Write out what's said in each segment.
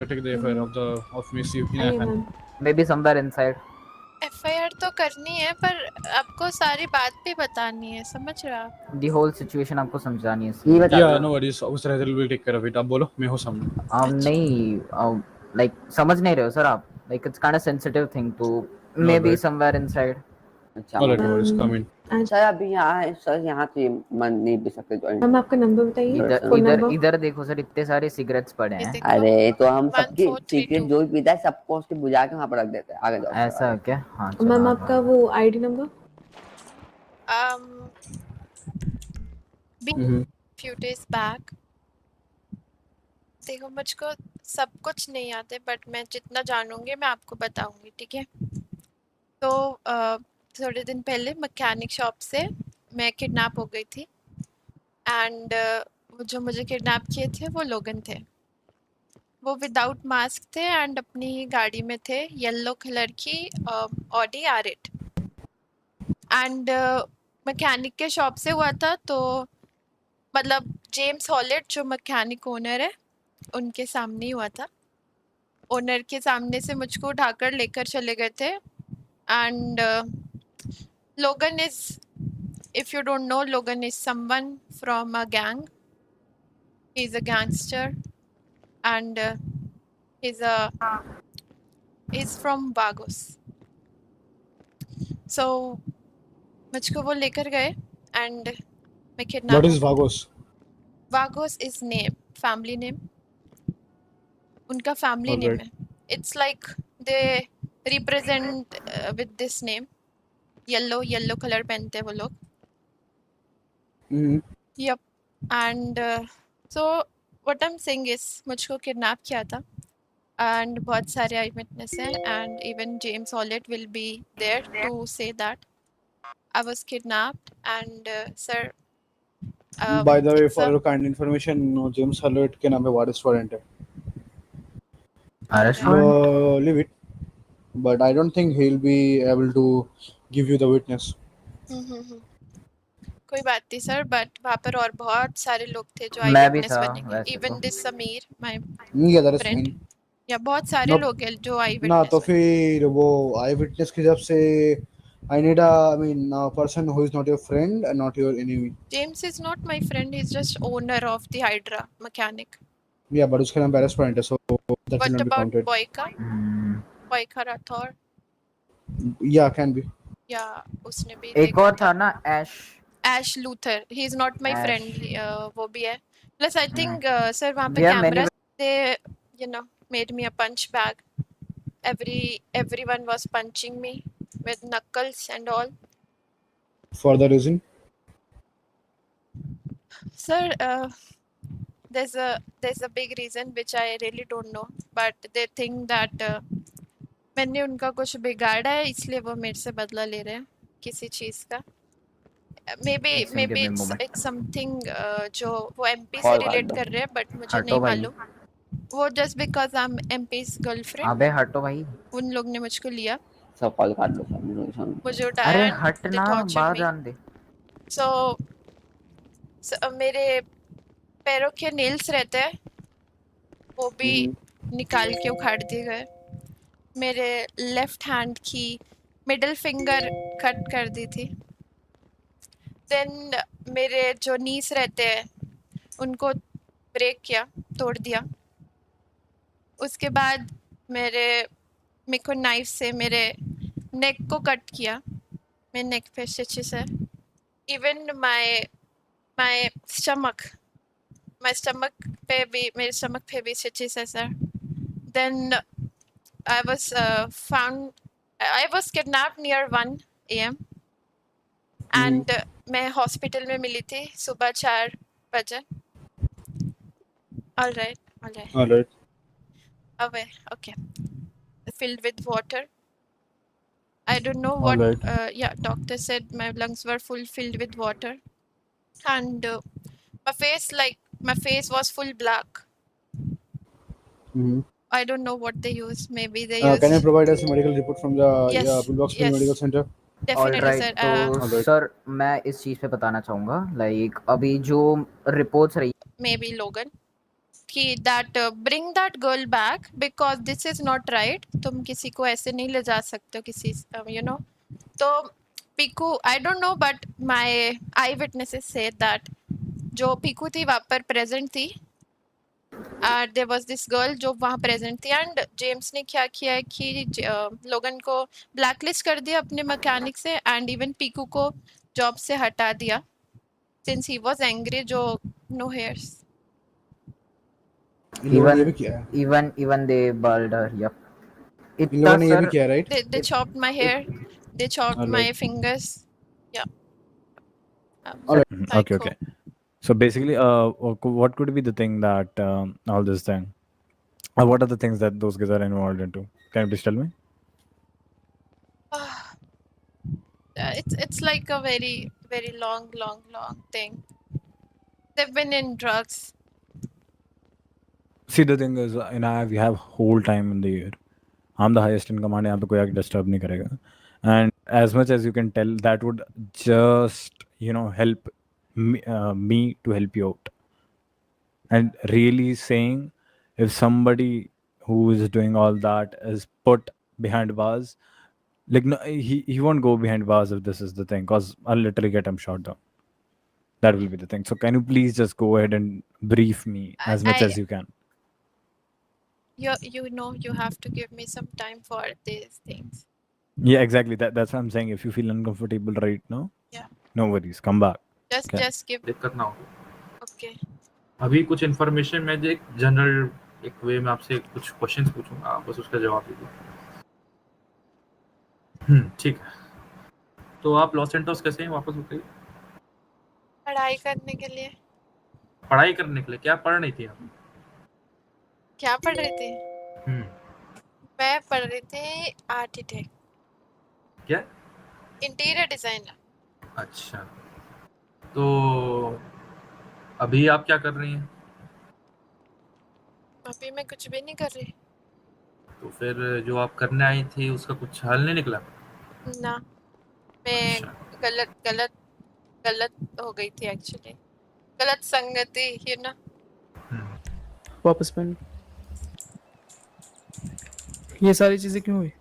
take the FIR of the of Miss Yukina. आइए ma'am. Maybe somewhere inside. FIR तो करनी है पर आपको सारी बात भी बतानी है, समझ रहा आप? The whole situation आपको समझानी है ये इसलिए। बता Yeah, दो no worries. Officer Hazel will take care of it. आप बोलो, मैं हूँ सामने. नहीं like समझ नहीं रहे हो सर आप, like it's kind of sensitive thing to maybe right. somewhere inside. अच्छा All right, no worries. Come in. Sir अभी यहाँ है सर, यहाँ तो ये मन नहीं पी सकते जॉइंट। मैम आपका नंबर बताइए, इधर फोन इधर नंबर। इधर देखो सर, इतने सारे सिगरेट्स पड़े ये हैं। देखो, अरे तो हम सबकी 1432 सीक्रेट जो भी पीता है सबको उसके बुझा के वहाँ पर रख देते हैं। आगे जाओ सर, ऐसा आगे। क्या? हाँ चलो, मैम आगे। आपका वो ID number. few days back, देखो मुझको सब कुछ नहीं आते बट मैं जितना जानूंगी मैं आपको बताऊंगी, ठीक है? तो थोड़े दिन पहले मैकेनिक शॉप से मैं किडनैप हो गई थी एंड जो मुझे किडनैप किए थे वो लोगन थे। वो विदाउट मास्क थे एंड अपनी ही गाड़ी में थे, येलो कलर की ऑडी R8 एंड मैकेनिक के शॉप से हुआ था। तो मतलब जेम्स हॉलेट जो मैकेनिक ओनर है उनके सामने ही हुआ था। ओनर के सामने से मुझको उठाकर लेकर चले गए थे एंड लोगन is, if you don't know, Logan is someone from a gang. He's a gangster and he's from Vagos. So मुझको वो लेकर गए and मैं kidnap। What is Vagos? Vagos is name, family name. उनका family name है। It's like they represent with this name. Yellow color पहनते हैं वो लोग। Yep. And so what I'm saying is मुझको किडनैप किया था and बहुत सारे आई विटनेस हैं and even James Howlett will be there to say that I was kidnapped and sir By the way, it's for a- your kind information, James Hallett के नाम पे वारिस warrant है. Arrest warrant? Leave it. But I don't think he'll be able to give you the witness. कोई बात नहीं sir, but वहाँ पर और बहुत सारे लोग थे जो आई मैं भी विटनेस था बनेंगे। वैसे इवन तो। This Sameer my Yeah, that is friend, fine. या बहुत सारे No- लोग हैं जो आई ना तो विटनेस। फिर वो आई विटनेस की जब से I need a person who is not your friend and not your enemy. James is not my friend, he's just owner of the Hydra mechanic. Yeah, but उसका नाम पे arrest warrant है, so that What will not be about counted. Boyka Rathor? Yeah, can be. या उसने भी एक और था ना, Ash Luther, he is not my Ash. friend, वो भी है। Plus I think sir वहाँ पे Yeah, many- cameras, they made me a punch bag. Everyone was punching me with knuckles and all. For the reason? Sir, there's a big reason which I really don't know, but they think that मैंने उनका कुछ बिगाड़ा है इसलिए वो मेरे से बदला ले रहे हैं किसी चीज का। maybe it's something जो वो MP से रिलेट कर रहे हैं बट मुझे नहीं मालूम। वो just because I'm MP's girlfriend, अबे हटो भाई, उन लोग ने मुझको लिया, सब कॉल काट लो सब। मुझे उठाया। अरे and हट they ना, tortured बाहर me. जान दे। So मेरे पैरों के नेल्स रहते हैं वो भी निकाल के उखाड़ दिए गए। मेरे लेफ्ट हैंड की मिडिल फिंगर कट कर दी थी। देन मेरे जो नीस रहते हैं उनको ब्रेक किया, तोड़ दिया। उसके बाद मेरे को नाइफ से मेरे नेक को कट किया, मेरे नेक पे स्टिचेस है। इवन माय स्टमक पे भी, मेरे स्टमक पे भी स्टिचेस है sir. Then I was kidnapped near 1 AM and मैं हॉस्पिटल में मिली थी सुबह 4 बजे। All right. Away, okay. Filled with water. I don't know what. Alright. Doctor said my lungs were filled with water, and my face was full black. I don't know what they use. Maybe they use. Can you provide us a medical report from the Yes, Pillbox yes. Medical Center? Definitely, sir. तो sir मैं इस चीज पे बताना चाहूंगा, like अभी जो reports रही Maybe Logan, कि that bring that girl back because this is not right, तुम किसी को ऐसे नहीं ले जा सकते हो किसी यू नो। तो Piku I don't know but my I witnesses say that जो पीकू थी वहाँ पर प्रेजेंट थी, देयर वाज दिस गर्ल जो वहाँ प्रेजेंट थी, एंड जेम्स ने क्या किया है कि लोगन को ब्लैकलिस्ट कर दिया अपने मैकेनिक से, एंड इवन पीकू को जॉब से हटा दिया सिंस ही वाज एंग्री जो नो हेयर्स। इन लोगों ने ये Even भी किया है, even they burned her. Yep. इन इतना लोगों ने ये भी सर किया है, right? They chopped my hair, they chopped my Alright. fingers. Yeah. Sir Okay, okay. So basically, what could be the thing that all this thing? What are the things that those guys are involved into? Can you please tell me? It's like a very long thing. They've been in drugs. See, the thing is, we have whole time in the year. I'm the highest in command. यहाँ पे कोई आके disturb नहीं करेगा. And as much as you can tell, that would just help me to help you out. And really saying, if somebody who is doing all that is put behind bars, like no, he won't go behind bars if this is the thing, because I'll literally get him shot down. That will be the thing. So can you please just go ahead and brief me as much as you can? You know you have to give me some time for these things. Yeah, exactly. That's what I'm saying. If you feel uncomfortable right now, Yeah. no worries. Come back. Okay. Just give. दिक्कत ना हो। Okay. अभी कुछ information मैं एक general एक वे में आपसे कुछ क्वेश्चंस पूछूंगा, आप बस उसका जवाब दीजिए। ठीक है। तो आप लॉस एंटोस कैसे हैं वापस उतरे? पढ़ाई करने के लिए। पढ़ाई करने के लिए? क्या पढ़ रही थी आप? क्या पढ़ रही थी? हम्म। मैं पढ़ रही थी आर्किटेक्ट। क्या? Interior designer. अच्छा, तो अभी आप क्या कर रही हैं? अभी मैं कुछ भी नहीं कर रही। तो फिर जो आप करने आई थी उसका कुछ हल नहीं निकला? ना, मैं अच्छा। गलत हो गई थी एक्चुअली, गलत संगति यू नो। वापस पहन। ये सारी चीजें क्यों हुई?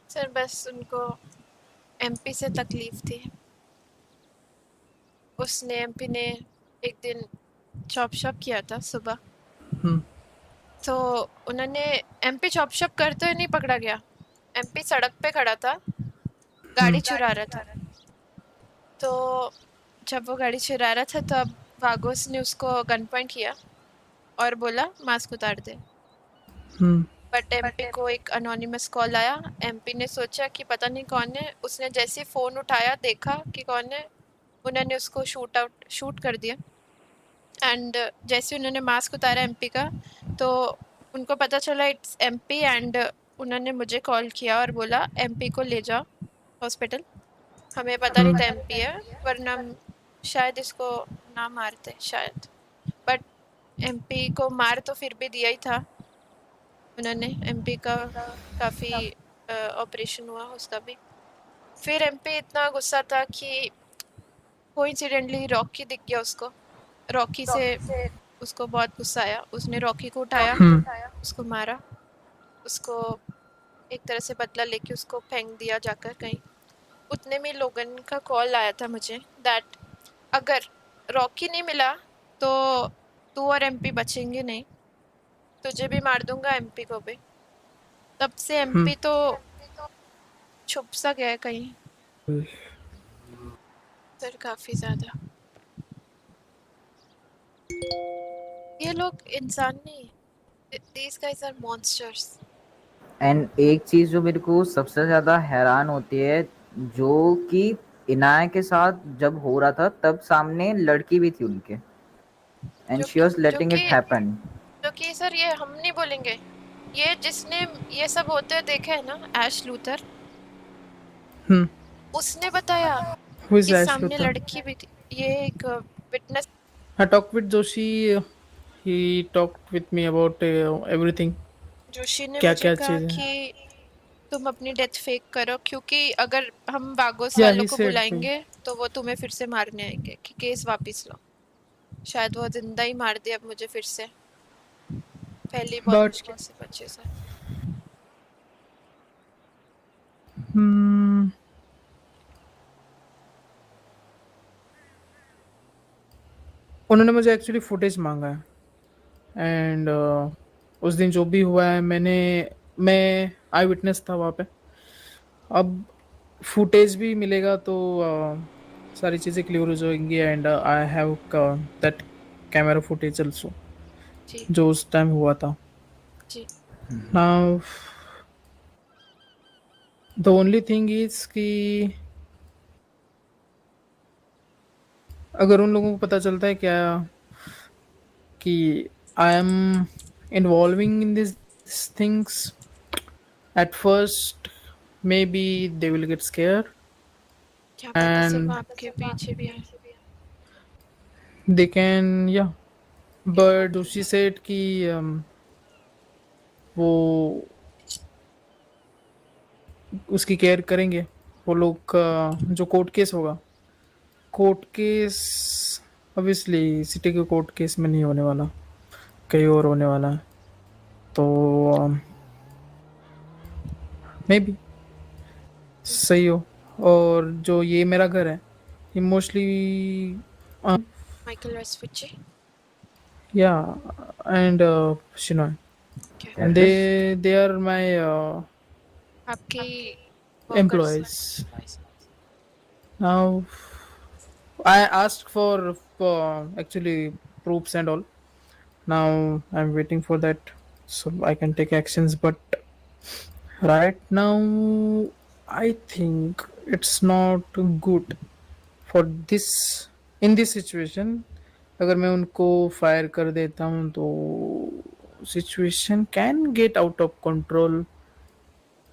सर बस उनको एमपी से तकलीफ थी। उसने एमपी ने एक दिन चॉप किया था सुबह, तो उन्होंने एमपी चॉप करते हुए नहीं पकड़ा गया। एमपी सड़क पे खड़ा था, गाड़ी चुरा रहा था। तो जब वो गाड़ी चुरा रहा था तो अब वागोस ने उसको गन पॉइंट किया और बोला मास्क उतार दे। बट एमपी को एक अनोनिमस कॉल आया। एमपी ने सोचा कि पता नहीं कौन है, उसने जैसे फ़ोन उठाया देखा कि कौन है, उन्होंने उसको शूट कर दिया। एंड जैसे उन्होंने मास्क उतारा एमपी का तो उनको पता चला इट्स एमपी, एंड उन्होंने मुझे कॉल किया और बोला एमपी को ले जाओ हॉस्पिटल। हमें पता नहीं था एमपी है, वरना शायद इसको ना मारते शायद, बट एमपी को मार तो फिर भी दिया ही था उन्होंने। एमपी का काफ़ी ऑपरेशन हुआ उसका भी। फिर एमपी इतना गुस्सा था कि कोइंसिडेंटली रॉकी दिख गया उसको। रॉकी से उसको बहुत गुस्सा आया, उसने रॉकी को उठाया, उसको मारा, उसको एक तरह से बदला लेके उसको फेंक दिया जाकर कहीं। उतने में लोगन का कॉल आया था मुझे दैट अगर रॉकी नहीं मिला तो तू और एमपी बचेंगे नहीं, तुझे भी मार दूंगा एमपी को भी। तब से एमपी तो छुप सा गया कहीं सर, काफ़ी ज़्यादा। ये लोग इंसान नहीं, these guys are monsters. And एक चीज जो मेरे को सबसे ज्यादा हैरान होती है, जो कि इनाया के साथ जब हो रहा था तब सामने लड़की भी थी उनके, and she was letting it happen. जो कि सर ये हम नहीं बोलेंगे, ये जिसने ये सब होते हुए देखा है ना, ऐश लूथर, उसने बताया कि सामने लड़की भी थी। ये एक witness. I talked with Joshi. He talked with me about everything. Joshi ने क्या मुझे क्या कहा चीज़ कि तुम अपनी डेथ फेक करो, क्योंकि अगर हम वागोस Yeah, वालों he को said बुलाएंगे तो वो तुम्हें फिर से मारने आएंगे कि केस वापस लो। शायद वो जिंदा ही मार दे अब मुझे फिर से। पहले बहुत But मुश्किल से बचे सर। hmm, उन्होंने मुझे एक्चुअली फुटेज मांगा है एंड उस दिन जो भी हुआ है मैं आई विटनेस था वहाँ पे। अब फुटेज भी मिलेगा तो सारी चीज़ें क्लियर हो जाएंगी and I have that camera footage also जी जो उस टाइम हुआ था। जी now the only thing is कि अगर उन लोगों को पता चलता है क्या कि I am involving in this things at first may be they will get square क्या पता सिर्फ एंड आपके पीछे भी है। दे कैन या बट शी सेड कि वो उसकी केयर करेंगे वो लोग का। जो कोर्ट केस होगा, कोर्ट केस ऑब्वियसली सिटी के कोर्ट केस में नहीं होने वाला, कहीं और होने वाला है। तो मे बी सही हो। और जो ये मेरा घर है मोस्टली माइकल वेस्पुची या एंड शिनॉय क्या and they are my आपकी employees. Now I asked for actually proofs and all. Now I'm waiting for that so I can take actions. But right now I think it's not good for this in this situation. अगर मैं उनको fire कर देता हूँ तो situation can get out of control.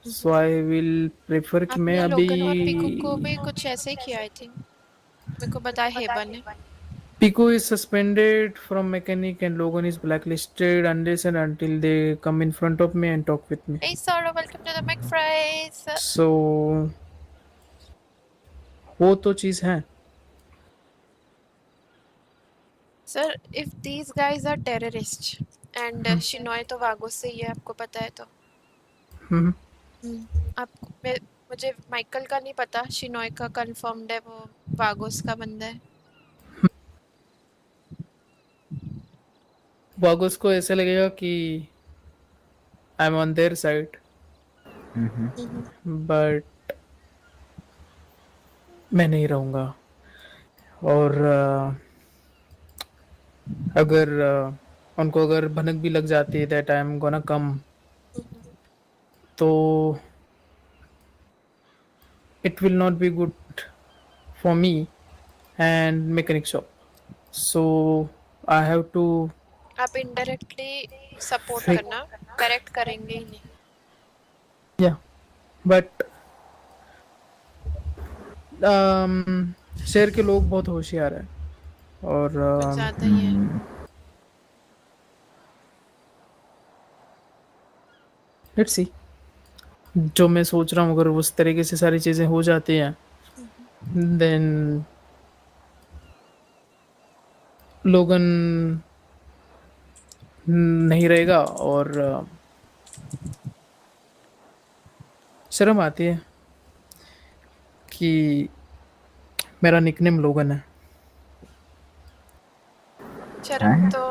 So I will prefer कि मैं आपने लोगन और पीकू को अभी भी कुछ ऐसे ही किया आई थिंक। मेरे को बताया हेबा ने। Pico is suspended from mechanic and Logan is blacklisted unless and until they come in front of me and talk with me. Hey Sora, welcome to the McFries. So वो तो चीज है। Sir, if these guys are terrorists and Shinoy तो वागोस से ही है आपको पता है तो। हम्म, आपको मुझे माइकल का नहीं पता, शिनॉय का कंफर्म्ड है वो वागोस का बंदा है। वागोस को ऐसे लगेगा कि I am on their side but मैं नहीं रहूँगा। और अगर उनको अगर भनक भी लग जाती है that I am gonna come तो it will not be good for me and mechanic shop. So I have to आप इनडायरेक्टली सपोर्ट Fake. करना, करेक्ट करेंगे ही नहीं। but शहर के लोग बहुत होशियार हैं और कुछ ज्यादा ही है। लेट्स सी जो मैं सोच रहा हूँ अगर उस तरीके से सारी चीज़ें हो जाती हैं देन लोगन नहीं रहेगा और शर्म आती है कि मेरा निकनेम लोगन है। शर्म तो